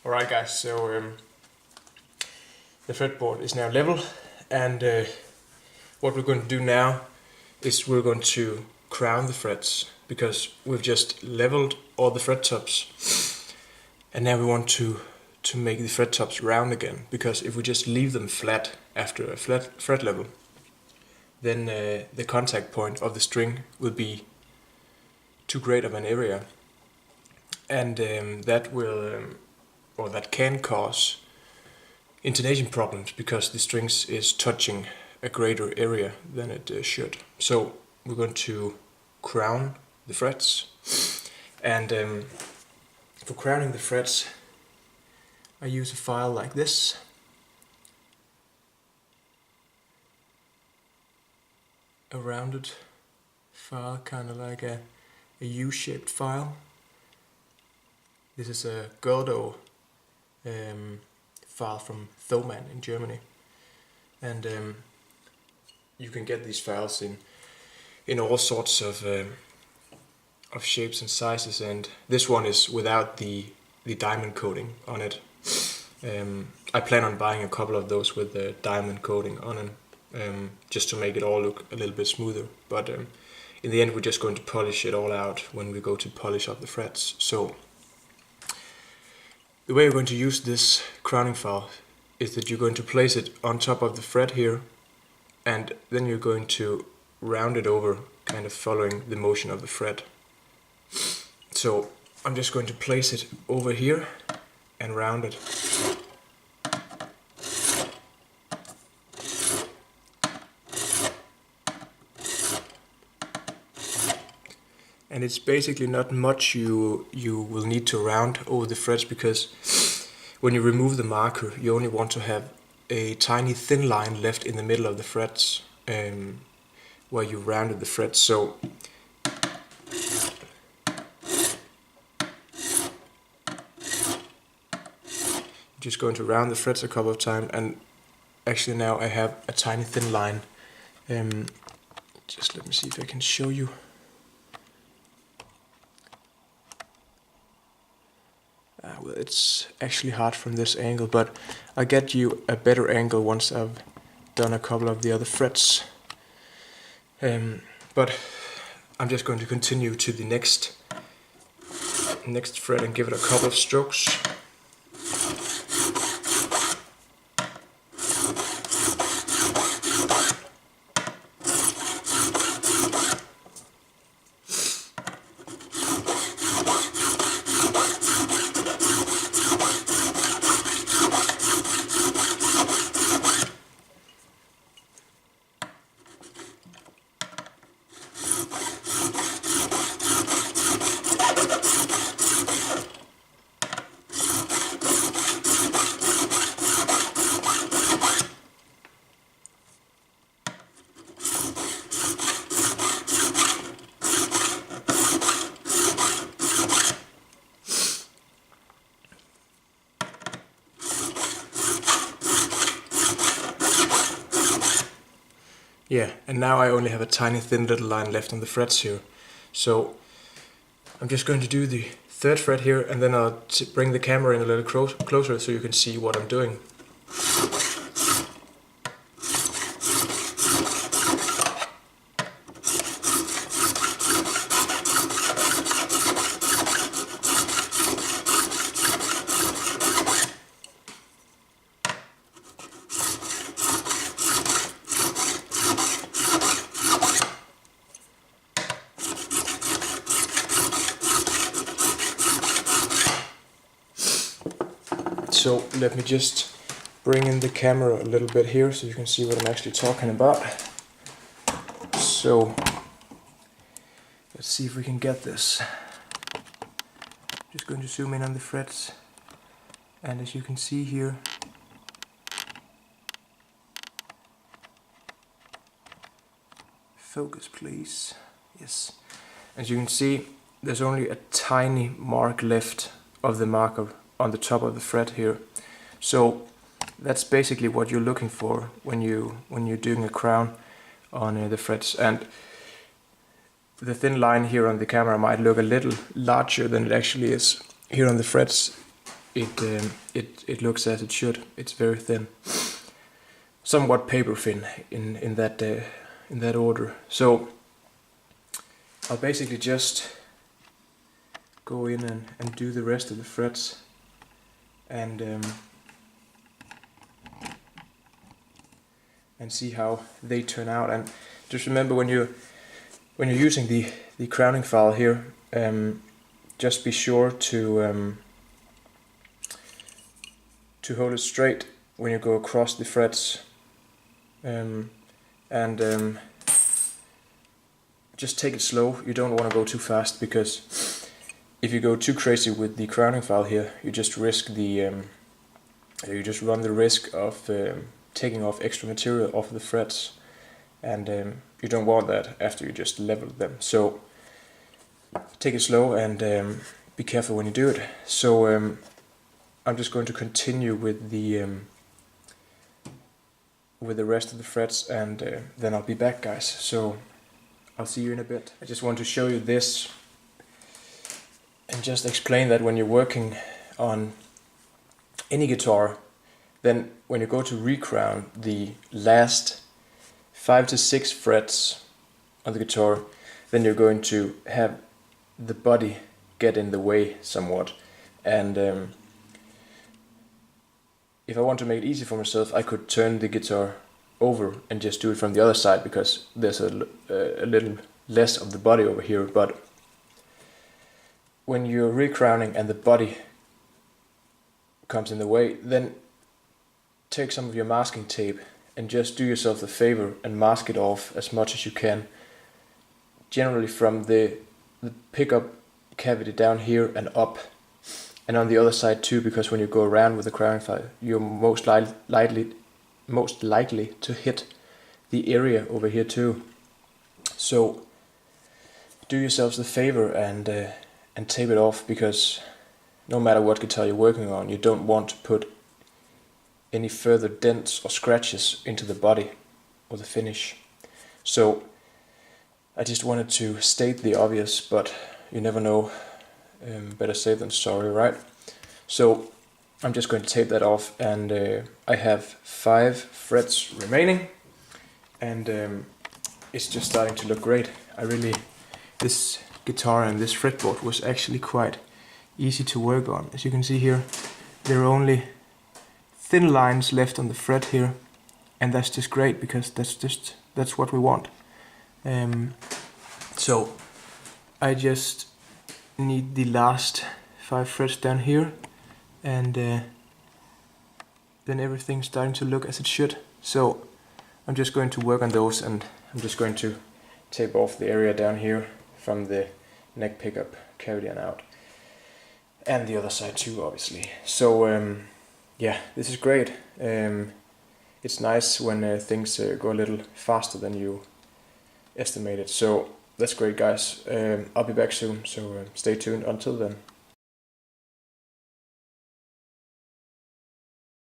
Alright guys, so the fretboard is now level, and what we're going to do now is we're going to crown the frets, because we've just leveled all the fret tops, and now we want to make the fret tops round again, because if we just leave them flat after a flat fret level, then the contact point of the string will be too great of an area, and that will or that can cause intonation problems, because the strings is touching a greater area than it should. So we're going to crown the frets, and for crowning the frets I use a file like this. A rounded file, kind of like a U-shaped file. This is a Gordo file from Thomann in Germany, and you can get these files in all sorts of shapes and sizes, and this one is without the diamond coating on it. I plan on buying a couple of those with the diamond coating on them, just to make it all look a little bit smoother, but in the end we're just going to polish it all out when we go to polish up the frets. So the way we're going to use this crowning file is that you're going to place it on top of the fret here, and then you're going to round it over, kind of following the motion of the fret. So I'm just going to place it over here and round it. And it's basically not much you will need to round over the frets, because when you remove the marker you only want to have a tiny thin line left in the middle of the frets where you rounded the frets. So just going to round the frets a couple of times, and actually now I have a tiny thin line. Just let me see if I can show you. Well, it's actually hard from this angle, but I'll get you a better angle once I've done a couple of the other frets. But I'm just going to continue to the next fret and give it a couple of strokes. Yeah, and now I only have a tiny thin little line left on the frets here. So I'm just going to do the third fret here, and then I'll bring the camera in a little closer so you can see what I'm doing. So let me just bring in the camera a little bit here so you can see what I'm actually talking about. So let's see if we can get this. Just going to zoom in on the frets, and as you can see here, focus please, yes. As you can see, there's only a tiny mark left of the marker on the top of the fret here. So that's basically what you're looking for when you're doing a crown on the frets. And the thin line here on the camera might look a little larger than it actually is. Here on the frets it looks as it should. It's very thin, somewhat paper thin in that order. So I'll basically just go in and do the rest of the frets, and see how they turn out. And just remember, when you're using the crowning file here, just be sure to hold it straight when you go across the frets, and just take it slow. You don't want to go too fast, because if you go too crazy with the crowning file here, you just risk you just run the risk of taking off extra material off the frets, and you don't want that after you just leveled them. So take it slow and be careful when you do it. So I'm just going to continue with the rest of the frets, and then I'll be back, guys. So I'll see you in a bit. I just want to show you this and just explain that when you're working on any guitar, then when you go to recrown the last 5 to 6 frets on the guitar, then you're going to have the body get in the way somewhat. And if I want to make it easy for myself, I could turn the guitar over and just do it from the other side, because there's a little less of the body over here. But when you're recrowning and the body comes in the way, then take some of your masking tape and just do yourself a favor and mask it off as much as you can, generally from the pickup cavity down here and up, and on the other side too, because when you go around with the crowning file, you're most likely to hit the area over here too. So do yourselves the favor and tape it off, because no matter what guitar you're working on, you don't want to put any further dents or scratches into the body or the finish. So I just wanted to state the obvious, but you never know. Better safe than sorry, right? So I'm just going to tape that off, and I have 5 frets remaining, and it's just starting to look great. This guitar and this fretboard was actually quite easy to work on. As you can see here, there are only thin lines left on the fret here, and that's just great, because that's what we want. So I just need the last 5 frets down here, and then everything's starting to look as it should. So I'm just going to work on those, and I'm just going to tape off the area down here from the neck pickup cavity and out, and the other side too, obviously. So yeah, this is great. It's nice when things go a little faster than you estimated. So that's great, guys. I'll be back soon, so stay tuned until then.